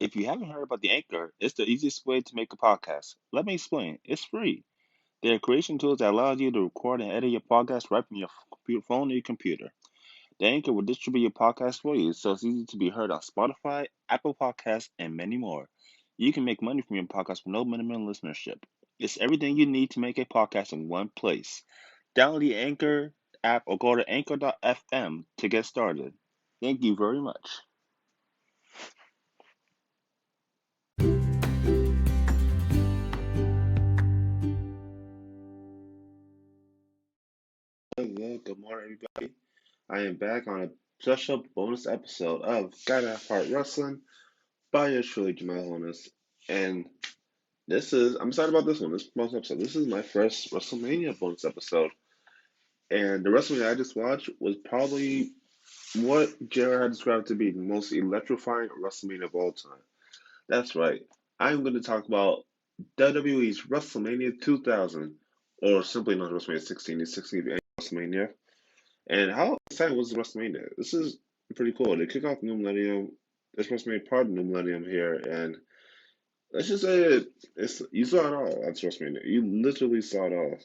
If you haven't heard about the Anchor, it's the easiest way to make a podcast. Let me explain. It's free. There are creation tools that allow you to record and edit your podcast right from your phone or your computer. The Anchor will distribute your podcast for you, so it's easy to be heard on Spotify, Apple Podcasts, and many more. You can make money from your podcast with no minimum listenership. It's everything you need to make a podcast in one place. Download the Anchor app or go to anchor.fm to get started. Thank you very much. Hello, good morning, everybody. I am back on a special bonus episode of Cat Fight Wrestling by your truly Jamal Honus. And I'm excited about this one, this bonus episode. This is my first WrestleMania bonus episode. And the WrestleMania I just watched was probably what Jared had described to be the most electrifying WrestleMania of all time. That's right. I'm going to talk about WWE's WrestleMania 2000, or simply known as WrestleMania 16, the 16th annual WrestleMania. And how exciting was WrestleMania? This is pretty cool. They kick off New Millennium. This WrestleMania part of New Millennium here, and let's just say it's you saw it all at WrestleMania. You literally saw it all.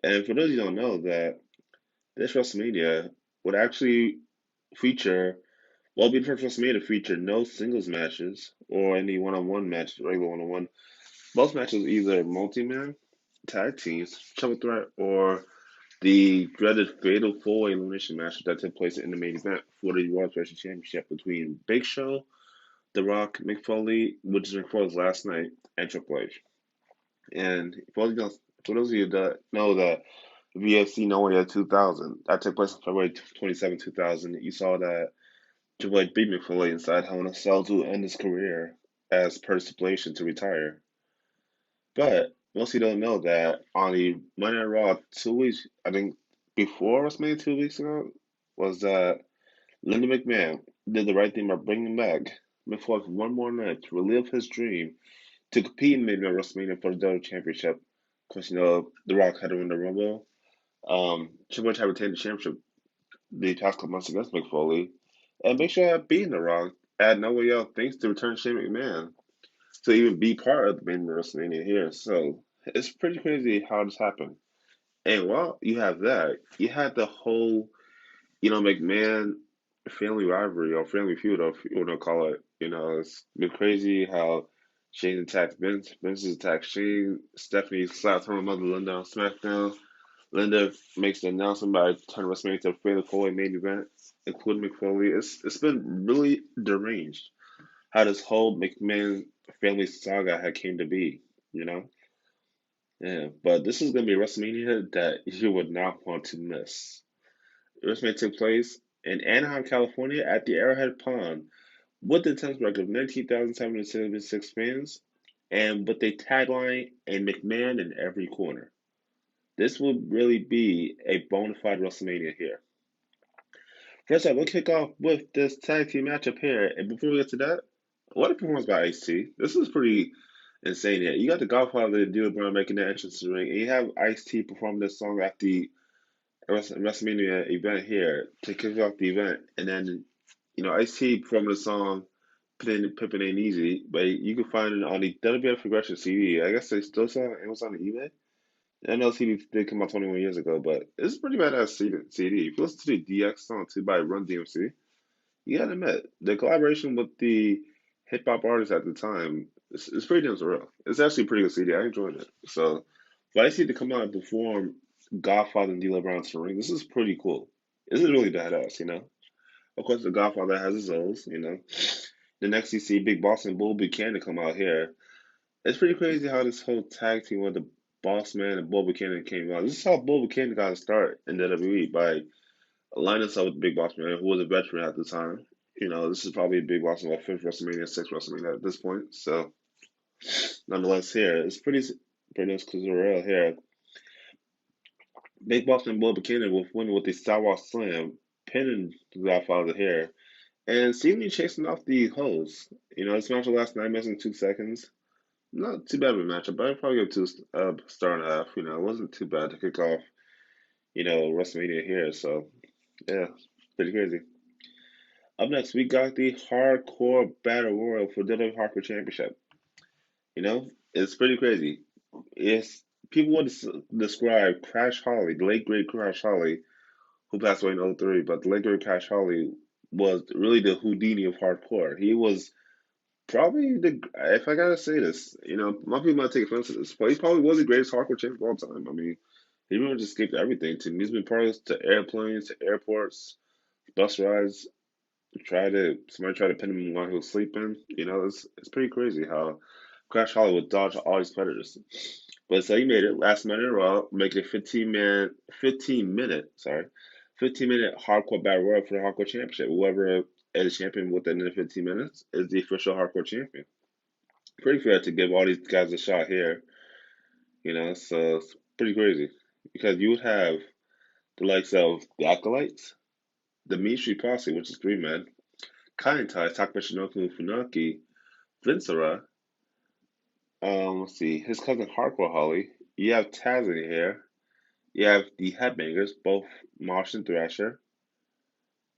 And for those of you who don't know, that this WrestleMania would actually feature, well, be the first WrestleMania to feature no singles matches or any one-on-one matches, regular one-on-one. Most matches either multi-man, tag teams, triple threat, or the dreaded fatal four-way elimination match that took place in the main event for the World Wrestling Championship between Big Show, The Rock, Mick Foley, which is recorded last night, and Triple H. And for those of you that know that VFC Nowhere 2000, that took place on February 27, 2000, you saw that Triple H beat Mick Foley inside Hell in a Cell to end his career as per stipulation to retire. But most people don't know that on the Monday Night Raw 2 weeks, I think before WrestleMania 2 weeks ago, was that Linda McMahon did the right thing by bringing back Mick Foley for one more night to relive his dream to compete in maybe WrestleMania for the WWE Championship. Of course, The Rock had to win the Rumble. Triple H had retained the championship the past couple months against Mick Foley. And Big Show had beaten The Rock at No Way Out thanks to return Shane McMahon to even be part of the main WrestleMania here. So it's pretty crazy how this happened. And while you have that, you had the whole, McMahon family rivalry or family feud, or if you want to call it. It's been crazy how Shane attacked Vince, Vince attacked Shane, Stephanie slapped her mother Linda on SmackDown. Linda makes the announcement by turning WrestleMania to a fatal four-way main event, including Mick Foley. It's been really deranged how this whole McMahon family saga had came to be, you know? Yeah, but this is gonna be a WrestleMania that you would not want to miss. WrestleMania took place in Anaheim, California at the Arrowhead Pond with the attendance record of 19,776 fans and with a tagline, a McMahon in every corner. This will really be a bona fide WrestleMania here. First up, we'll kick off with this tag team matchup here. And before we get to that, what a performance by Ice-T. This is pretty insane here. You got the Godfather D'Lo Brown making the entrance to the ring, and you have Ice-T perform this song at the WrestleMania event here to kick off the event. And then, Ice-T performing the song Pippin Ain't Easy, but you can find it on the WWF Progression CD. I guess they still sell it on eBay. I know CD did come out 21 years ago, but it's a pretty badass CD. If you listen to the DX song too by Run DMC, you gotta admit the collaboration with the hip hop artists at the time is pretty damn surreal. It's actually a pretty good CD. I enjoyed it. So, but I see to come out and perform Godfather and D'Lo Brown's ring. This is pretty cool. This is really badass. Of course, the Godfather has his own. The next you see Big Boss and Bull Buchanan come out here. It's pretty crazy how this whole tag team with the Boss Man and Bull Buchanan came out. This is how Bull Buchanan got a start in WWE by aligning himself with Big Boss Man, who was a veteran at the time. This is probably Big Boss Man, fifth WrestleMania, sixth WrestleMania at this point. So, nonetheless, here it's pretty nice because we're real here. Big Boss Man Bull Buchanan will win with the Sidewalk Slam, pinning the Godfather here, and seemingly chasing off the host. This match will last 9 minutes and 2 seconds. Not too bad of a matchup, but I'd probably give two star and a half. It wasn't too bad to kick off, WrestleMania here. So yeah, pretty crazy. Up next, we got the Hardcore Battle Royal for WWE Hardcore Championship. You know, it's pretty crazy. It's people would describe Crash Holly, the late great Crash Holly, who passed away in '03, but the late great Crash Holly was really the Houdini of hardcore. He was probably if I gotta say this, a lot of people might take offense to this, but he probably was the greatest hardcore champion of all time. I mean, he really just escaped everything. He's been part of to airplanes, to airports, bus rides. Somebody tried to pin him while he was sleeping. It's pretty crazy how Crash Hollywood dodged all these predators. But so he made it last minute in a row, making a 15 minute hardcore battle royal for the hardcore championship. Whoever is champion within the 15 minutes is the official hardcore champion. Pretty fair to give all these guys a shot here, so it's pretty crazy. Because you would have the likes of the Acolytes, the Mean Street Posse, which is three men, Kaientai, Takashinoku Funaki, Vincera, let's see, his cousin Hardcore Holly. You have Taz in here. You have the Headbangers, both Marsh and Thrasher.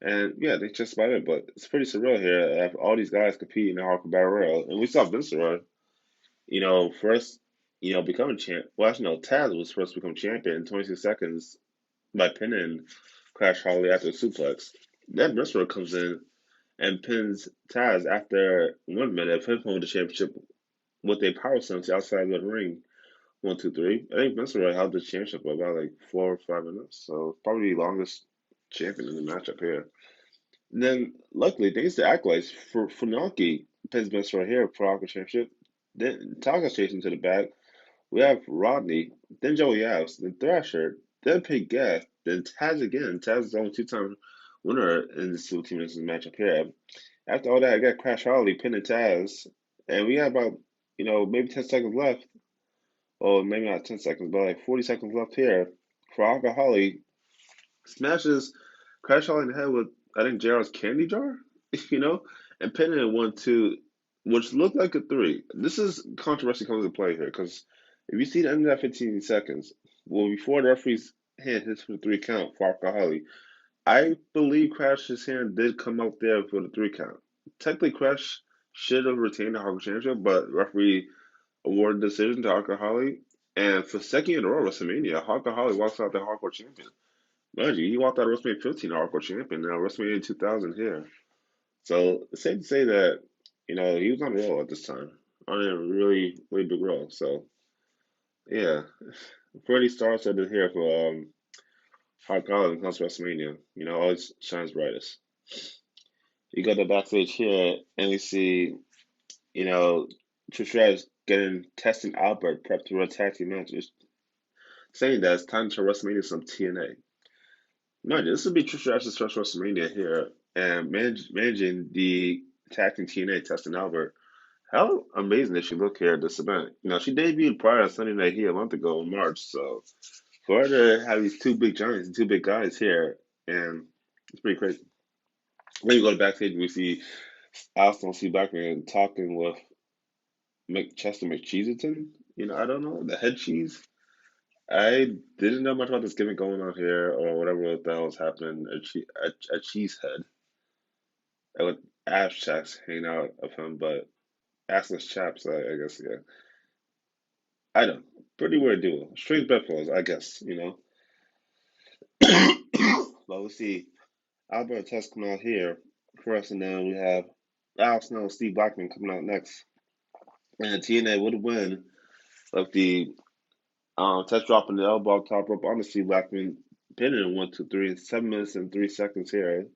And yeah, that's just about it. But it's pretty surreal here. To have all these guys compete in the Hardcore Battle Royal. And we saw Vincera, first, becoming champ. Well, actually, no, Taz was first to become champion in 26 seconds by pinning Crash Holly after a suplex. Then Vincera comes in and pins Taz after 1 minute of him holding the championship with a power slam to outside of the ring. 1, 2, 3. I think Vincera held the championship for about like 4 or 5 minutes, so probably the longest champion in the matchup here. And then, luckily, thanks to Acolytes, for Funaki pins Vincera here for Hardcore Championship. Then Taka's chasing to the back. We have Rodney, then Joey Owls, then Thrasher, then Pig Gas, then Taz again. Taz is only two-time winner in this 15 minutes matchup here. After all that, I got Crash Holly pinning Taz, and we have about, maybe 10 seconds left. Or maybe not 10 seconds, but like 40 seconds left here. For Alka Holly smashes Crash Holly in the head with, I think, JR's candy jar, you know, and pinning it 1, 2, which looked like a three. This is controversy comes into play here because if you see the end of that 15 seconds, well, before the referee's hand hits for the three count for Alka Holly, I believe Crash's hand did come out there for the three count. Technically, Crash should have retained the Hardcore Championship, but referee award decision to Harper Holly. And for second year in a row, WrestleMania, Harper Holly walks out the Hardcore Champion. Mind you, he walked out of WrestleMania 15 Hardcore Champion, now WrestleMania 2000 here. So it's safe to say that, he was on a roll at this time, on a really, really big roll. So, yeah, Freddie Starr said it here for Harper Holly when it comes to WrestleMania, always shines brightest. You go to backstage here, and we see, you know, Trish Stratus getting testing Albert prepped to run tag team matches, saying that it's time to WrestleMania some TNA. Mind you, this would be Trish Stratus' first WrestleMania here, and managing the tag team TNA testing Albert. How amazing did she look here at this event? She debuted prior to Sunday Night Heat a month ago in March, so for her to have these two big giants and two big guys here, and it's pretty crazy. Then you go to backstage, we see Austin C. Blackman talking with Chester McCheeserton. I don't know, the head cheese. I didn't know much about this gimmick going on here or whatever the hell was happening. A cheese head with ass checks hanging out of him, but assless chaps, I guess, yeah. I know. Pretty weird duo. Strange bedfellows, I guess. But we'll see. Albert Test coming out here first, and then we have Al Snow and Steve Blackman coming out next. And TNA would win of the Test dropping the elbow top rope on the Steve Blackman, pinning in 1, 2, 3 in 7 minutes and 3 seconds here.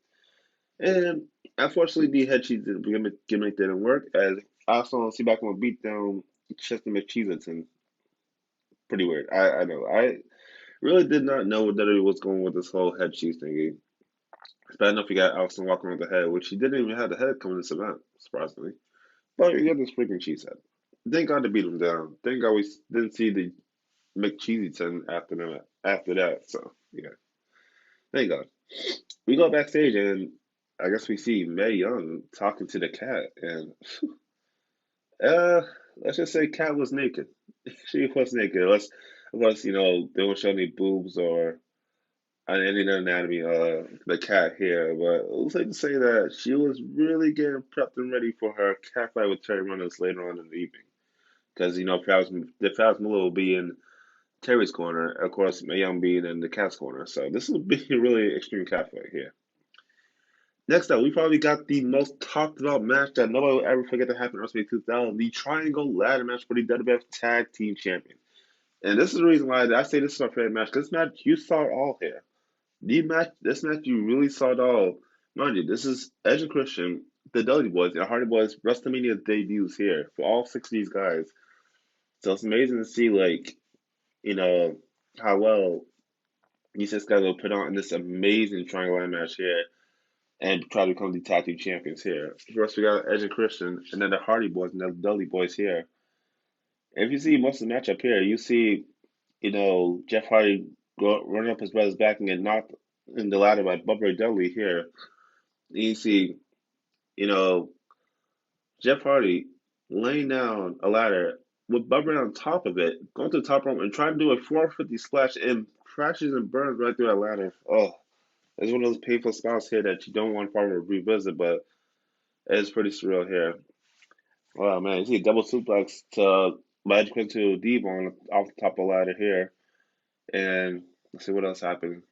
And unfortunately, the head cheese gimmick didn't work as Arsenal Steve Blackman beat down Chester McCheeserton. Pretty weird. I know. I really did not know what WWE was going with this whole head cheese thingy. Bad enough you got Austin walking with the head, which he didn't even have the head coming to this event, surprisingly. But you got this freaking cheese head. Thank God to beat him down. Thank God we didn't see the McCheesyton after that. So yeah, thank God. We go backstage and I guess we see Mae Young talking to the cat, and uh, let's just say Cat was naked. She was naked. Unless they won't show any boobs or any anatomy, the cat here, but it looks like to say that she was really getting prepped and ready for her cat fight with Terry Runnels later on in the evening. Because, the Fabulous Moolah will be in Terry's corner, of course, Mae Young being in the cat's corner. So this will be a really extreme cat fight here. Next up, we probably got the most talked about match that nobody will ever forget that happened in WrestleMania 2000, the Triangle Ladder match for the WWF Tag Team Champion. And this is the reason why I say this is my favorite match, because this match, you saw it all here. This match, you really saw it all. Mind you, this is Edge and Christian, the Dudley Boys, and Hardy Boys WrestleMania debuts here for all six of these guys. So it's amazing to see, you know, how well these six guys will put on in this amazing Triangle Ladder match here and try to become the tag team champions here. First, we got Edge and Christian, and then the Hardy Boys and the Dudley Boys here. And if you see most of the match up here, you see, Jeff Hardy running up his brother's back and get knocked in the ladder by Bubba Ray Dudley here. And you see, you know, Jeff Hardy laying down a ladder with Bubba Ray on top of it, going to the top rope and trying to do a 450 splash and crashes and burns right through that ladder. Oh, it's one of those painful spots here that you don't want to probably revisit, but it's pretty surreal here. Oh man, you see a double suplex to Magic to Devon off the top of the ladder here. And let's see what else happened.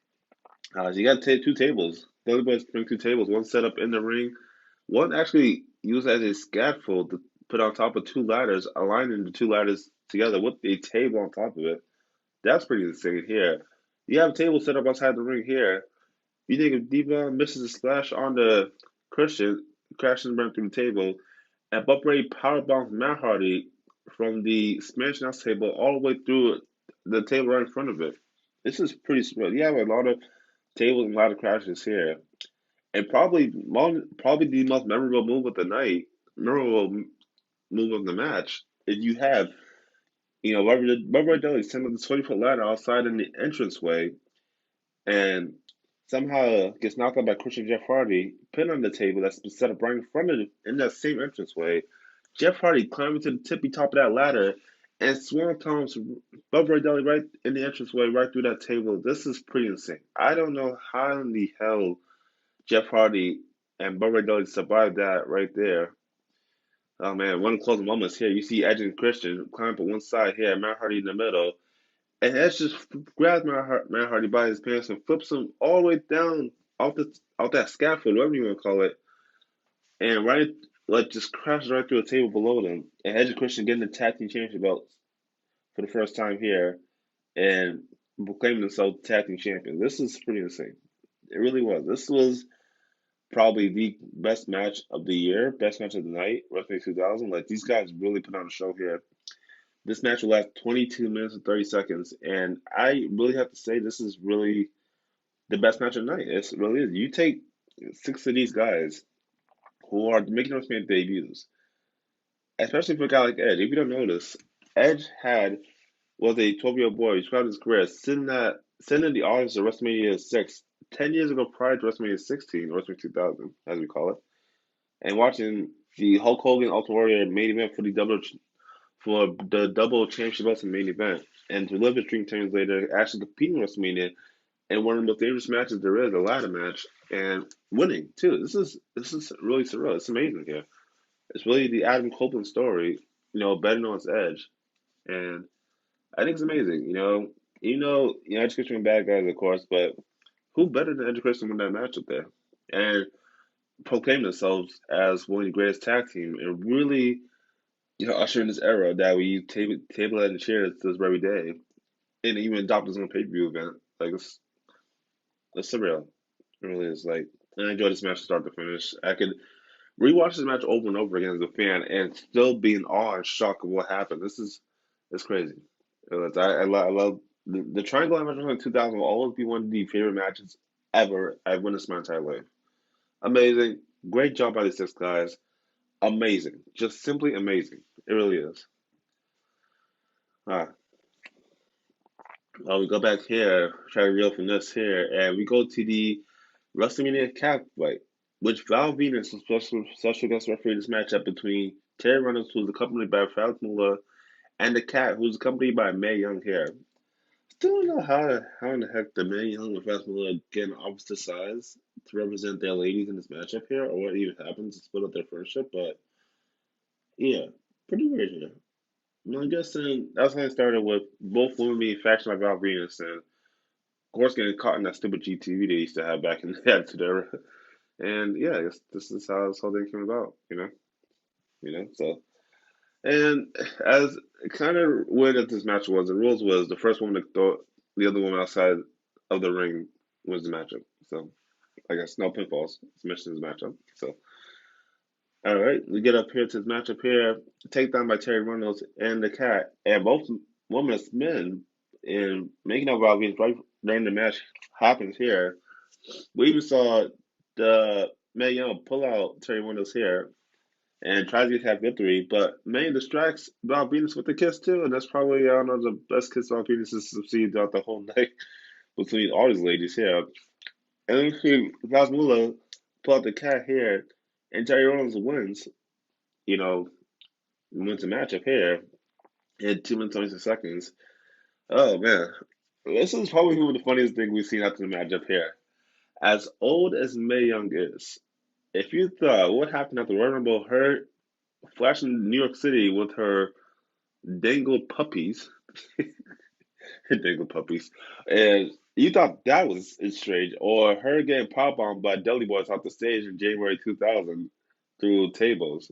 You got two tables. The other boys bring two tables. One set up in the ring. One actually used as a scaffold to put on top of two ladders, aligning the two ladders together with a table on top of it. That's pretty insane here. You have a table set up outside the ring here. You think if Devon misses a splash on the Christian, crashes and burns through the table, and Buck Ray powerbombs Matt Hardy from the Smash House table all the way through the table right in front of it. This is pretty smooth. You have a lot of tables and a lot of crashes here, and probably the most memorable move of the match. Is you have Bubba Ray sitting on the 20-foot ladder outside in the entranceway, and somehow gets knocked out by Christian Jeff Hardy, pinned on the table that's been set up right in front of it in that same entranceway. Jeff Hardy climbing to the tippy top of that ladder and Swan Tom's Bubba Ray Dudley right in the entranceway, right through that table. This is pretty insane. I don't know how in the hell Jeff Hardy and Bubba Ray Dudley survived that right there. Oh man, one of the closing moments here. You see Edge and Christian climb up one side here, Matt Hardy in the middle, and Edge just grabs Matt Hardy by his pants and flips him all the way down off that scaffold, whatever you want to call it, and right just crashes right through a table below them. And Edge and Christian getting the tag team championship belts for the first time here and proclaiming themselves tag team champions. This is pretty insane. It really was. This was probably the best match of the year, best match of the night, WrestleMania 2000. Like these guys really put on a show here. This match will last 22 minutes and 30 seconds, and I really have to say this is really the best match of the night. It really is. You take six of these guys who are making WrestleMania debuts, especially for a guy like Edge. If you don't notice, Edge was a 12-year-old boy throughout his career sitting in the audience of WrestleMania 6 10 years ago prior to WrestleMania 16, or WrestleMania 2000, as we call it, and watching the Hulk Hogan Ultimate Warrior main event for the double championship belts in the main event, and to live his dream 10 years later, actually competing in WrestleMania in one of the most dangerous matches there is, a ladder match, and winning too. This is really surreal. It's amazing here. It's really the Adam Copeland story, better known as Edge, and I think it's amazing. Edge Christian bad guys, of course, but who better than Edge Christian win that match up there and proclaim themselves as one of the greatest tag team and really, usher in this era that we use table and chairs to this very day, and even adopt his own pay-per-view event. Like it's surreal. It really is. Like, I enjoyed this match start to finish. I could rewatch this match over and over again as a fan and still be in awe and shock of what happened. It's crazy. I love the Triangle match in 2000 will always be one of the favorite matches ever I've witnessed my entire life. Amazing. Great job by these six guys. Amazing. Just simply amazing. It really is. Ah, we go back here, try to reel from this here, and we go to the WrestleMania Cat Fight, which Val Venus was special guest referee this matchup between Terry Runnels, who's accompanied by Fabulous Moolah, and the Cat, who's accompanied by Mae Young here. Still don't know how in the heck the Mae Young and Wrestlemania are getting opposite sides to represent their ladies in this matchup here, or what even happens to split up their friendship. But yeah, pretty weird here. Well, I guess then that's how it started with both women being factioned by Val Venus and, of course, getting caught in that stupid GTV they used to have back in the Attitude Era. And yeah, I guess this is how this whole thing came about, So, and as kind of weird as this match was, the rules was the first woman to throw the other woman outside of the ring was the matchup. So, I guess no pinfalls. Submissions matchup. So, all right, we get up here to this matchup here. Takedown by Terry Reynolds and the Cat, and both women as men in making up Rob Venus right during the match happens here. We even saw the Mae Young pull out Terry Reynolds here and tries to get that victory, but Mae distracts Bob Venus with the kiss too, and that's probably I don't know the best kiss Bob Venus has received throughout the whole night between all these ladies here. And then she Rasmula pull out the Cat here, and Terry Reynolds wins. You know, wins the matchup here in 2 minutes 26 seconds. Oh man, this is probably one of the funniest things we've seen after the matchup here. As old as Mae Young is, if you thought what happened after Royal Rumble, her flashing New York City with her dangled puppies, dangled puppies, and you thought that was strange, or her getting powerbombed by Dudley Boys off the stage in January 2000 through tables.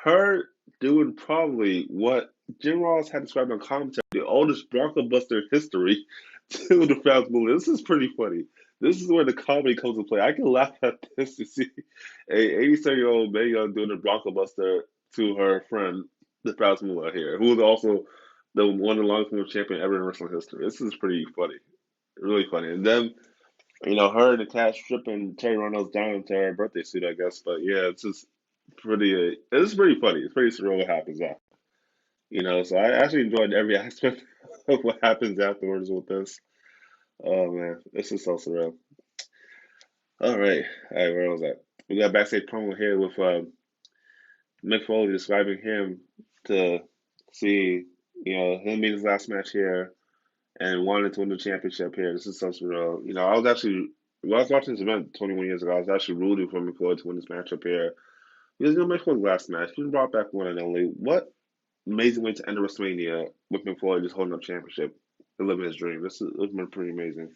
Her doing probably what Jim Ross had described on commentary, the oldest Bronco Buster in history, to the fans movie. This is pretty funny. This is where the comedy comes to play. I can laugh at this to see a 87-year-old Mae Young doing the Bronco Buster to her friend, the Fast Moolah here, who is also the one of the longest moving champion ever in wrestling history. This is pretty funny, really funny. And then her and the Cat stripping Terry Reynolds down into her birthday suit, I guess. But yeah, it's pretty funny. It's pretty surreal what happens after. So I actually enjoyed every aspect of what happens afterwards with this. Oh man, this is so surreal. All right, where was that? We got backstage promo here with Mick Foley describing him to see, him being his last match here and wanting to win the championship here. This is so surreal. When I was watching this event 21 years ago, I was actually rooting for Mick Foley to win this matchup here. Because, Mick Foley's last match, he brought back one and only. What amazing way to end WrestleMania with Mick Foley just holding up championship and living his dream. This has been pretty amazing.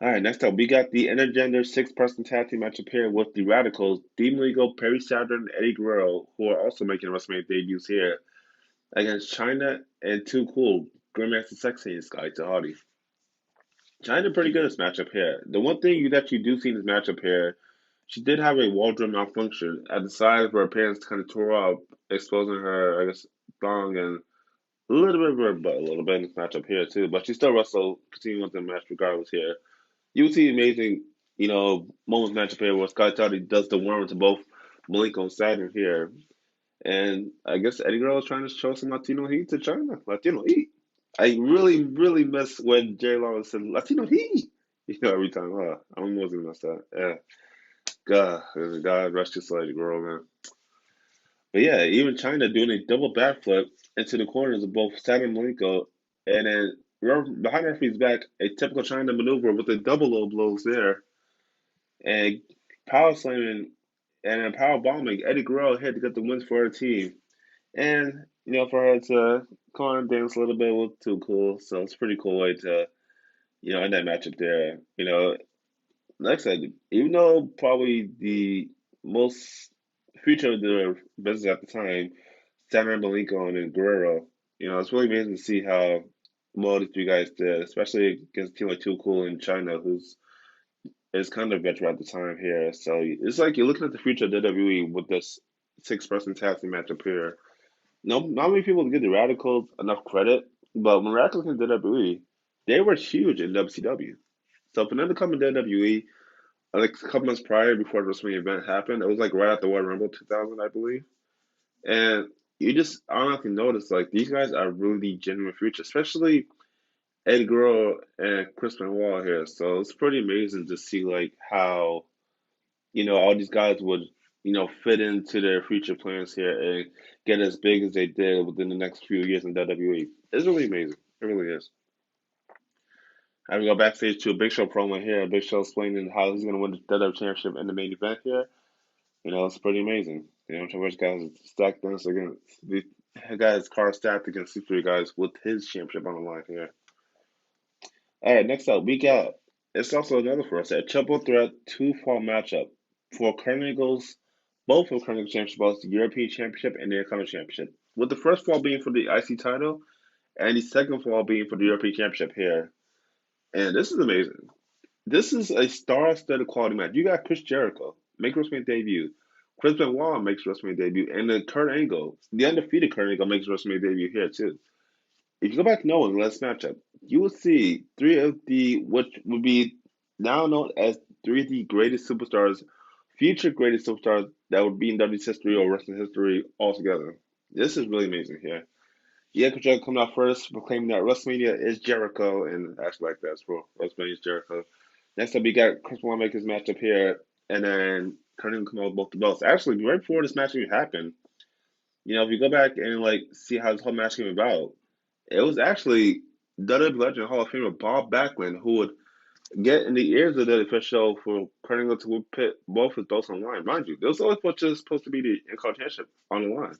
All right, next up, we got the intergender six-person tag team matchup here with the Radicals, Demon Legal, Perry Saturn, and Eddie Guerrero, who are also making WrestleMania debuts here, against China and Too Cool, Grandmaster Sexy, and Sky Hardy. China pretty good in this matchup here. The one thing that you do see in this matchup here, she did have a wardrobe malfunction at the side of her pants kind of tore up, exposing her, I guess, thong and a little bit of her butt, a little bit in this matchup here too. But she still wrestled, continuing with the match regardless here. You see amazing, moments matchup here where Scott Hardy does the worm to both Malenko and Saturn here. And I guess Eddie Guerrero is trying to show some Latino heat to China. Latino heat. I really, really miss when Jerry Lawler said Latino heat. Every time. I don't know what's gonna mess that. Yeah. God rest his soul, Eddie Guerrero, man. But yeah, even China doing a double backflip into the corners of both Saturn and Malenko. And then behind referee's back, a typical China maneuver with the double low blows there. And power slamming and then power bombing. Eddie Guerrero had to get the wins for her team. And, for her to come on and dance a little bit was too cool. So it's a pretty cool way to, end that matchup there. Like I said, even though probably the most future of the business at the time, Saturn Malenko and then Guerrero, it's really amazing to see how well these three guys did, especially against a team like Too Cool in China, who's is kind of veteran at the time here. So it's like you're looking at the future of WWE with this six-person tag team matchup here. No, not many people give the Radicals enough credit, but when Radicals in WWE, they were huge in WCW. So for them to come in WWE, like a couple months prior before the WrestleMania event happened, it was like right after Royal Rumble 2000, I believe. And you just honestly notice like these guys are really genuine future, especially Eddie Guerrero and Chris Benoit here. So it's pretty amazing to see like how all these guys would, fit into their future plans here and get as big as they did within the next few years in WWE. It's really amazing. It really is. I we go backstage to a Big Show promo here. Big Show explaining how he's going to win the WWE Championship in the main event here. It's pretty amazing. Triple H guys stacked this against the guys' car stacked against these three guys with his championship on the line here. All right, next up, we got it's also another for us a triple threat two-fall matchup for Carnegie's both of Carnegie's championship belts, the European Championship and the Intercontinental Championship. With the first fall being for the IC title and the second fall being for the European Championship here. And this is amazing. This is a star-studded quality match. You got Chris Jericho make WrestleMania debut. Chris Benoit makes WrestleMania debut, and then Kurt Angle, the undefeated Kurt Angle, makes WrestleMania debut here too. If you go back knowing last matchup, you will see three of the what would be now known as three of the greatest superstars, future greatest superstars that would be in WWE's history or wrestling history altogether. This is really amazing here. Yeah, Chris Jericho coming out first, proclaiming that WrestleMania is Jericho, and actually like that for WrestleMania is Jericho. Next up, we got Chris Benoit make his matchup here, and then Kurt Angle come out with both the belts. Actually, right before this match even happened, if you go back and see how this whole match came about, it was actually WWE legend Hall of Famer Bob Blackman who would get in the ears of the official for Kurt Angle to put both his belts on the line. Mind you, this was always just supposed to be the Intercontinental on the line.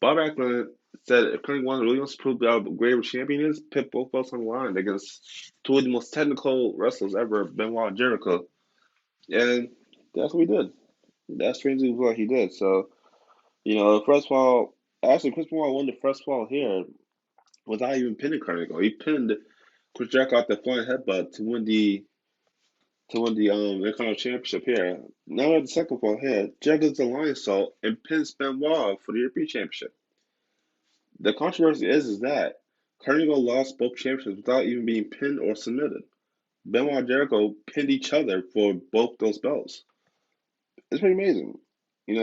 Bob Backlund said if Kurt Angle really wants to prove how great of a champion is, put both belts on the line against two of the most technical wrestlers ever, Benoit and Jericho. And that's what he did. That's strangely what he did. So, the first fall, actually, Chris Benoit won the first fall here without even pinning Kurt Angle. He pinned Chris Jericho out the flying headbutt to win the Intercontinental Championship here. Now at the second fall here, Jericho's the Lion Salt and pins Benoit for the European Championship. The controversy is that Kurt Angle lost both championships without even being pinned or submitted. Benoit and Jericho pinned each other for both those belts. It's pretty amazing.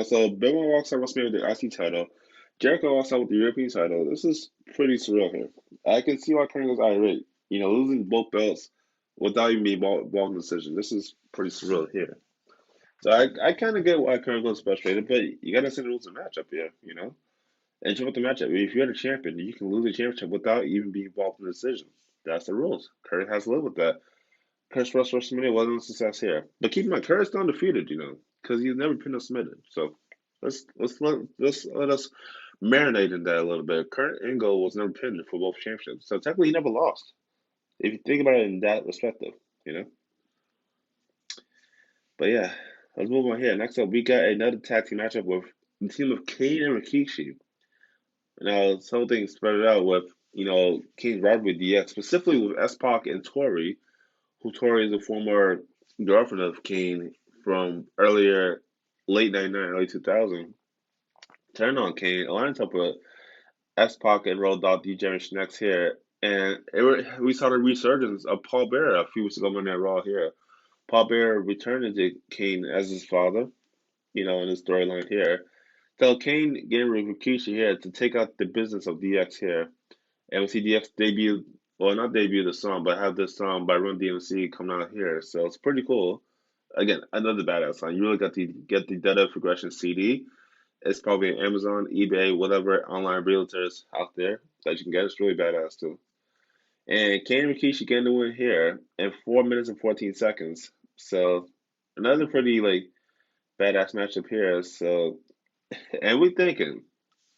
So Benoit walks out WrestleMania with the IC title. Jericho walks out with the European title. This is pretty surreal here. I can see why Kurt Angle's irate. Losing both belts without even being involved in the decision. This is pretty surreal here. So I kind of get why Kurt Angle's frustrated, but you got to send rules a matchup here. Enjoy the matchup. If you're the champion, you can lose the championship without even being involved in the decision. That's the rules. Kurt has to live with that. Kurt's first WrestleMania wasn't a success here. But keep in mind, Kurt's still undefeated, because he's never been submitted. So let's let us marinate in that a little bit. Kurt Angle was never pinned for both championships. So technically he never lost. If you think about it in that perspective, you know? But yeah, let's move on here. Next up, we got another tag team matchup with the team of Kane and Rikishi. Now, this whole thing spread out with, Kane's rivalry with DX, specifically with S-Pac and Tori, who Tori is a former girlfriend of Kane from earlier, late 99, early 2000. Turned on Kane, aligned up with S-Pac and rolled out the Generation Next here. And we saw the resurgence of Paul Bearer a few weeks ago on that Raw here. Paul Bearer returned to Kane as his father, in his storyline here. So Kane getting Rikishi here to take out the business of DX here. And we see DX debut, well, not debut the song, but have this song by Run DMC coming out here. So it's pretty cool. Again, another badass song. You really got to get the Dead of Progression CD. It's probably on Amazon, eBay, whatever online realtors out there that you can get. It's really badass too. And Kane and Rikishi getting the win here in 4 minutes and 14 seconds. So another pretty badass matchup here. So and we're thinking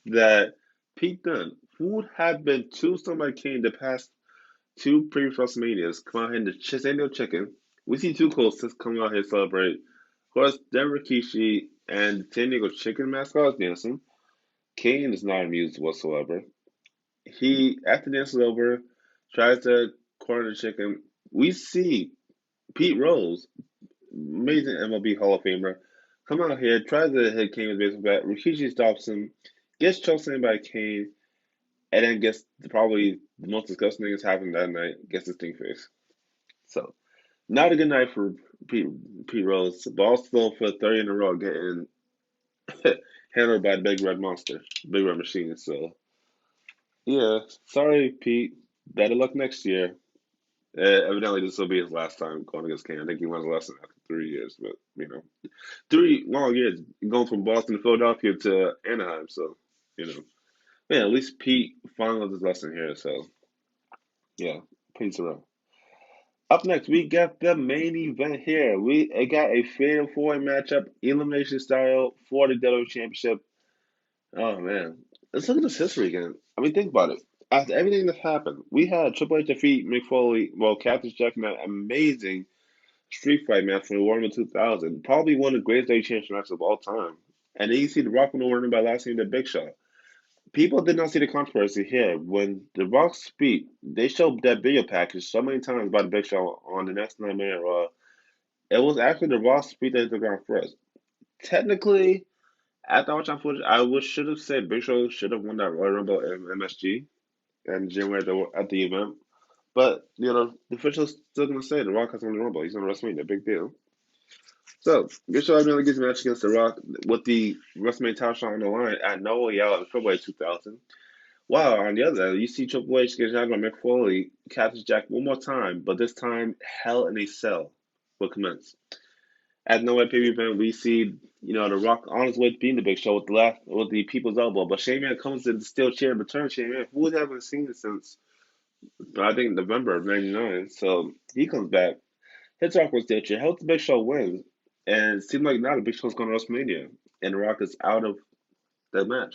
that Pete Dunne, who would have been tombstone by Kane the past two previous WrestleManias, come out here in the Chisenio Chicken. We see two Colts come out here to celebrate. Of course, Dan Rikishi and San Diego Chicken mascot dancing. Kane is not amused whatsoever. He, after the dance is over, tries to corner the chicken. We see Pete Rose, amazing MLB Hall of Famer, come out here, tries to hit Kane with a baseball bat. Rikishi stops him, gets chokeslammed by Kane, and then gets probably the most disgusting thing that's happened that night, gets his thing fixed. So, not a good night for Pete Rose, but also for 30 in a row getting handled by the Big Red Monster, Big Red Machine. So, yeah, sorry, Pete. Better luck next year. Evidently, this will be his last time going against Kane. I think he learned a lesson after 3 years, but 3 long years going from Boston to Philadelphia to Anaheim. So, you know, man, at least Pete finally learned his lesson here. So, yeah, Pete's around. Up next, we got the main event here. It got a fatal four matchup, elimination style for the WWE Championship. Oh man, let's look at this history again. I mean, think about it. After everything that happened, we had Triple H defeat Mick Foley, well, Cactus Jack in that amazing street fight match from the War 2000, probably one of the greatest WWE Championship matches of all time. And then you see The Rock and the Warner by last name the Big Show. People did not see the controversy here. When The Rock speak, they showed that video package so many times by the Big Show on the next 9 minute Raw. It was actually The Rock speak that hit the ground first. Technically, after watching footage, should have said Big Show should have won that Royal Rumble in MSG and January at the event. But the official's still gonna say The Rock has won the Rumble. He's on WrestleMania, big deal. So Big Show evidently gets a match against The Rock with the WrestleMania title shot on the line at No Way Out in February 2000. Wow, on the other hand, you see Triple H get shot by Mick Foley, catches Jack one more time, but this time Hell in a Cell will commence. At No Way pay event, we see The Rock on his way to being the Big Show with the People's Elbow, but Shane Man comes in the steel chair and returns Shane Man, who we haven't seen since I think November of '99. So he comes back, hits Rock with steel chair, helps the Big Show win, and it seems like now the Big Show's going to WrestleMania, and The Rock is out of the match.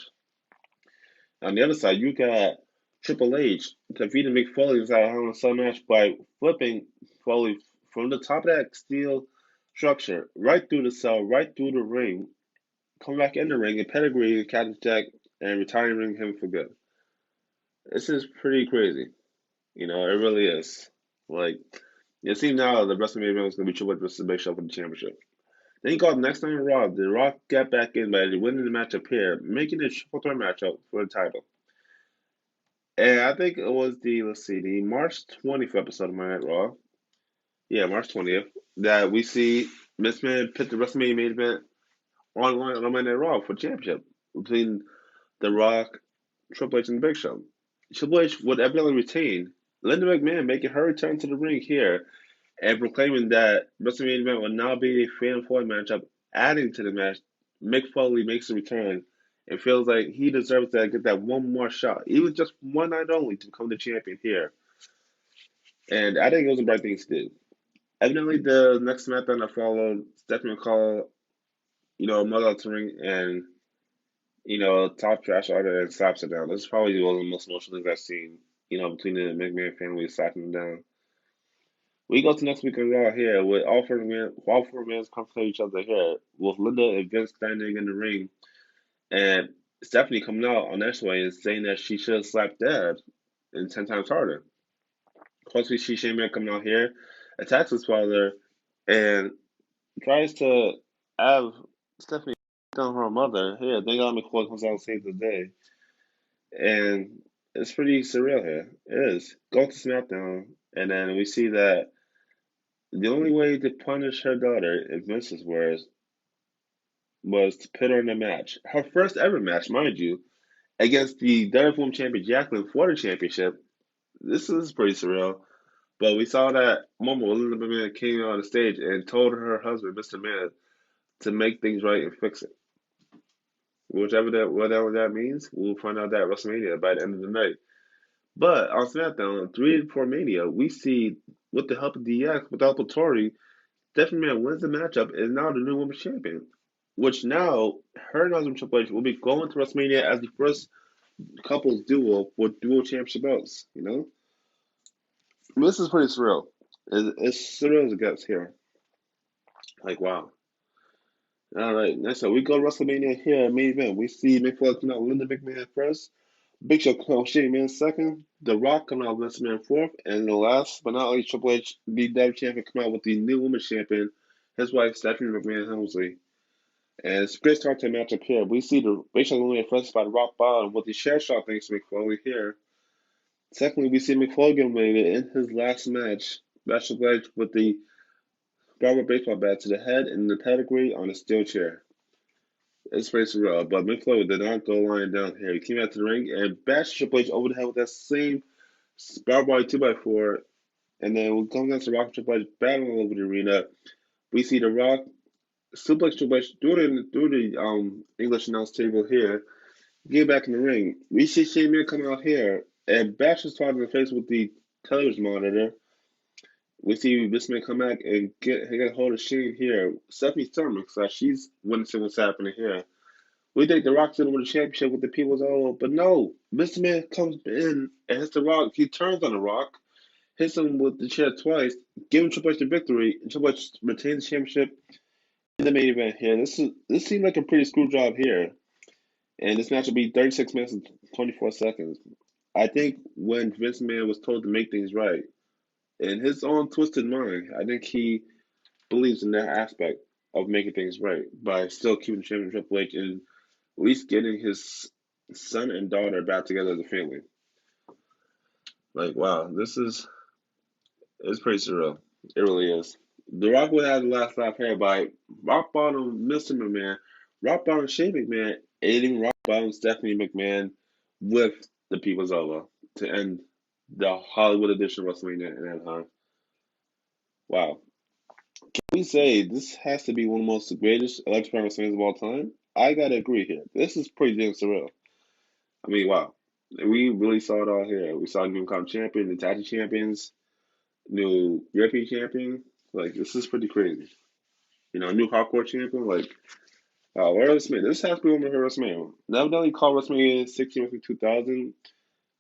On the other side, you got Triple H defeating Mick Foley inside a Hell in a Cell match by flipping Foley from the top of that steel structure right through the cell, right through the ring, come back in the ring and pedigree Captain Jack and retiring him for good. This is pretty crazy. It really is. Like, it seems now the WrestleMania event is going to be Triple H versus the Big Show for the championship. Then you got the next night on Raw. The Rock got back in by winning the matchup here, making it a triple threat matchup for the title. And I think it was the March 20th episode of Monday Night Raw. Yeah, March 20th. That we see Miss Man put the WrestleMania main event online on Monday Night Raw for championship between The Rock, Triple H, and the Big Show. Triple H would evidently retain Linda McMahon, making her return to the ring here and proclaiming that WrestleMania event will now be a fan four matchup. Adding to the match, Mick Foley makes a return and feels like he deserves to get that one more shot, even just one night only, to become the champion here. And I think it was the right thing to do. Evidently, the next SmackDown that followed, Stephanie McCall, mother out the ring and, top trash order and slaps her down. This is probably one of the most emotional things I've seen, between the McMahon family slapping them down. We go to next week on Raw here with all four men come to each other here with Linda and Vince standing in the ring and Stephanie coming out on that way and saying that she should have slapped Dad and 10 times harder. Of course, we see Shane Man coming out here, attacks his father, and tries to have Stephanie on her mother. Here, they got McCoy comes out and saves the day. And it's pretty surreal here. It is. Go to SmackDown, and then we see that the only way to punish her daughter, in Vince's words, was to put her in a match. Her first ever match, mind you, against the WWF champion Jacqueline for the championship. This is pretty surreal. But we saw that moment when Linda McMahon came on the stage and told her husband, Mr. Man, to make things right and fix it. Whatever that means, we'll find out that at WrestleMania by the end of the night. But on SmackDown, 3 Mania, we see, with the help of DX, with the help of Tori, Stephanie Man wins the matchup and is now the new women's champion. Which now, her and husband Triple H will be going to WrestleMania as the first couples duo with dual championship belts, This is pretty surreal. It's surreal as it gets here. Like, wow. All right, next up, we go to WrestleMania here, main event. We see Mick Foley coming out with Linda McMahon first, Big Show coming out with Shane Man second, The Rock coming out with Vince McMahon fourth, and the last but not least, Triple H, the W champion, come out with the new women's champion, his wife, Stephanie McMahon Helmsley. And it's a great start to the matchup here. We see the Big Show eliminated first by the Rock Bottom with the share shot thanks to Mick Foley here. Secondly, we see Mick Foley get eliminated in his last match, Triple H with the Barber baseball bat to the head and the pedigree on a steel chair. It's pretty surreal, but Mick Foley did not go lying down here. He came out to the ring and bashed Triple H over the head with that same barbed wire 2x4. And then when it comes down to Rock and Triple H battling all over the arena, we see The Rock suplex Triple H through the English announce table here, get back in the ring. We see Shane Man come out here and bash his father in the face with the television monitor. We see this man come back and get a hold of Shane here. Stephanie Thurman, so she's witnessing what's happening here. We think The Rock's gonna win the championship with the People's Elbow, but no. Mr. Man comes in and hits The Rock. He turns on The Rock, hits him with the chair twice, giving Triple H the victory, and Triple H retains the championship in the main event here. This seemed like a pretty screw job here. And this match will be 36 minutes and 24 seconds. I think when Vince McMahon was told to make things right, in his own twisted mind, I think he believes in that aspect of making things right by still keeping champion Triple H and at least getting his son and daughter back together as a family. Like, wow, it's pretty surreal. It really is. The Rock would have the last laugh here by rock bottom Mr. McMahon, rock bottom Shane McMahon, aiding rock bottom Stephanie McMahon with the People's Elbow to end the Hollywood edition of WrestleMania in Anaheim. Wow. Can we say this has to be one of the most greatest electrifying WrestleManias of all time? I gotta agree here. This is pretty damn surreal. I mean, wow. We really saw it all here. We saw new comp champion, the tag champions, new European champion. Like, this is pretty crazy. New hardcore champion. Like, WrestleMania. This has to be one of my favorite WrestleMania. Evidently called WrestleMania 16 with 2000.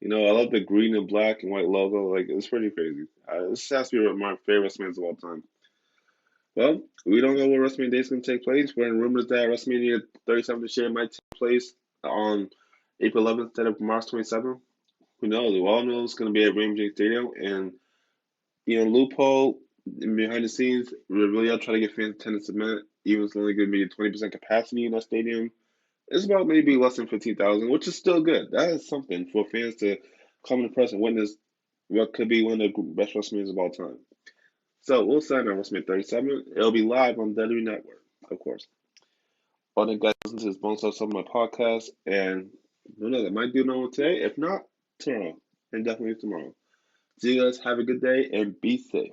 I love the green and black and white logo. Like, it's pretty crazy. This has to be my favorite WrestleManias of all time. Well, we don't know what WrestleMania Day is going to take place. We're in rumors that WrestleMania 37 this year might take place on April 11th instead of March 27th. Who knows? We all know it's going to be at Raymond James Stadium. And, loophole behind the scenes, we're really out trying to get fans attendance a minute. Even if it's only going to be 20% capacity in that stadium. It's about maybe less than 15,000, which is still good. That is something for fans to come in the press and witness what could be one of the best WrestleManias of all time. So we'll sign on WrestleMania 37. It'll be live on WWE Network, of course. All the guys listen to this bonus episode of my podcast, and who knows, I might do another one today. If not, tomorrow, and definitely tomorrow. So you guys have a good day and be safe.